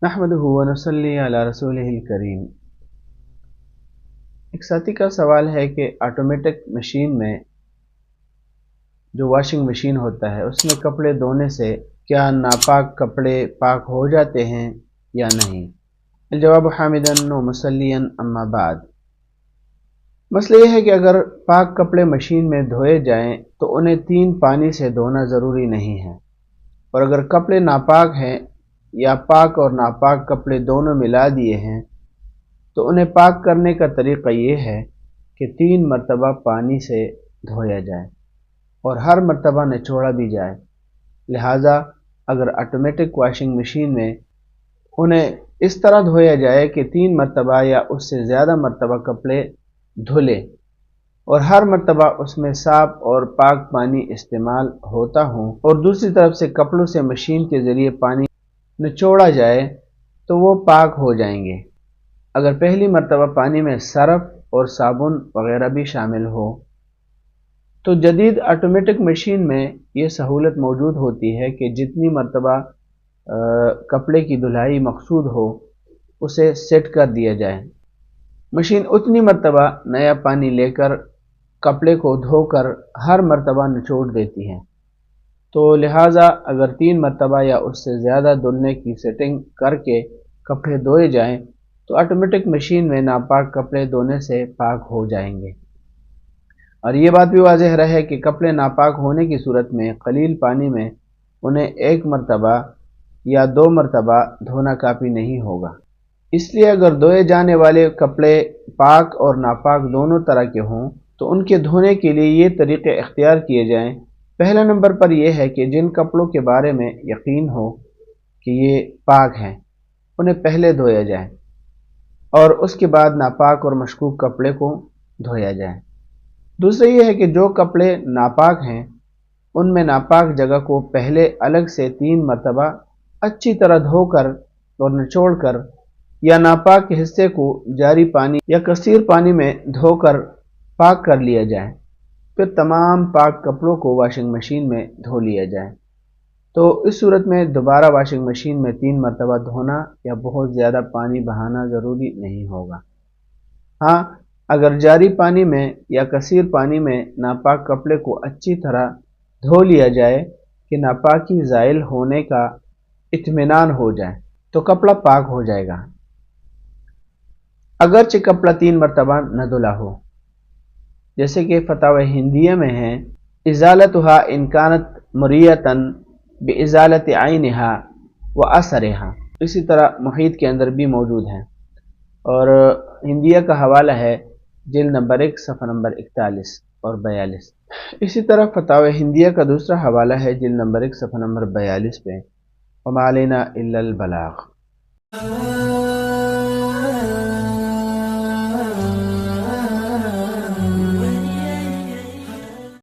نحمدہ و نصلی علی رسولہ الکریم۔ ایک ساتھی کا سوال ہے کہ آٹومیٹک مشین میں جو واشنگ مشین ہوتا ہے اس میں کپڑے دھونے سے کیا ناپاک کپڑے پاک ہو جاتے ہیں یا نہیں؟ الجواب حامدن و مسلین اما بعد۔ مسئلہ یہ ہے کہ اگر پاک کپڑے مشین میں دھوئے جائیں تو انہیں 3 پانی سے دھونا ضروری نہیں ہے، اور اگر کپڑے ناپاک ہیں یا پاک اور ناپاک کپڑے دونوں ملا دیے ہیں تو انہیں پاک کرنے کا طریقہ یہ ہے کہ 3 مرتبہ پانی سے دھویا جائے اور ہر مرتبہ نچوڑا بھی جائے۔ لہٰذا اگر آٹومیٹک واشنگ مشین میں انہیں اس طرح دھویا جائے کہ 3 مرتبہ یا اس سے زیادہ مرتبہ کپڑے دھلے اور ہر مرتبہ اس میں صاف اور پاک پانی استعمال ہوتا ہوں، اور دوسری طرف سے کپڑوں سے مشین کے ذریعے پانی نچوڑا جائے تو وہ پاک ہو جائیں گے۔ اگر پہلی مرتبہ پانی میں سرف اور صابن وغیرہ بھی شامل ہو تو جدید آٹومیٹک مشین میں یہ سہولت موجود ہوتی ہے کہ جتنی مرتبہ کپڑے کی دھلائی مقصود ہو اسے سیٹ کر دیا جائے۔ مشین اتنی مرتبہ نیا پانی لے کر کپڑے کو دھو کر ہر مرتبہ نچوڑ دیتی ہے، تو لہٰذا اگر 3 مرتبہ یا اس سے زیادہ دھلنے کی سیٹنگ کر کے کپڑے دھوئے جائیں تو آٹومیٹک مشین میں ناپاک کپڑے دھونے سے پاک ہو جائیں گے۔ اور یہ بات بھی واضح رہے کہ کپڑے ناپاک ہونے کی صورت میں قلیل پانی میں انہیں 1 مرتبہ یا 2 مرتبہ دھونا کافی نہیں ہوگا۔ اس لیے اگر دھوئے جانے والے کپڑے پاک اور ناپاک دونوں طرح کے ہوں تو ان کے دھونے کے لیے یہ طریقے اختیار کیے جائیں۔ پہلا نمبر پر یہ ہے کہ جن کپڑوں کے بارے میں یقین ہو کہ یہ پاک ہیں انہیں پہلے دھویا جائے اور اس کے بعد ناپاک اور مشکوک کپڑے کو دھویا جائے۔ دوسرا یہ ہے کہ جو کپڑے ناپاک ہیں ان میں ناپاک جگہ کو پہلے الگ سے 3 مرتبہ اچھی طرح دھو کر اور نچوڑ کر یا ناپاک کے حصے کو جاری پانی یا کثیر پانی میں دھو کر پاک کر لیا جائے، پھر تمام پاک کپڑوں کو واشنگ مشین میں دھو لیا جائے۔ تو اس صورت میں دوبارہ واشنگ مشین میں 3 مرتبہ دھونا یا بہت زیادہ پانی بہانا ضروری نہیں ہوگا۔ ہاں، اگر جاری پانی میں یا کثیر پانی میں ناپاک کپڑے کو اچھی طرح دھو لیا جائے کہ ناپاکی زائل ہونے کا اطمینان ہو جائے تو کپڑا پاک ہو جائے گا، اگرچہ کپڑا 3 مرتبہ نہ دھلا ہو، جیسے کہ فتاوی ہندیہ میں ہے ازالتها ان كانت مریۃً بازالۃ عینها واثرها۔ اسی طرح محیط کے اندر بھی موجود ہے، اور ہندیہ کا حوالہ ہے جلد نمبر 1 صفحہ نمبر 41 اور 42۔ اسی طرح فتاوی ہندیہ کا دوسرا حوالہ ہے جلد نمبر 1 صفحہ نمبر 42 پہ، وما علینا الا البلاغ۔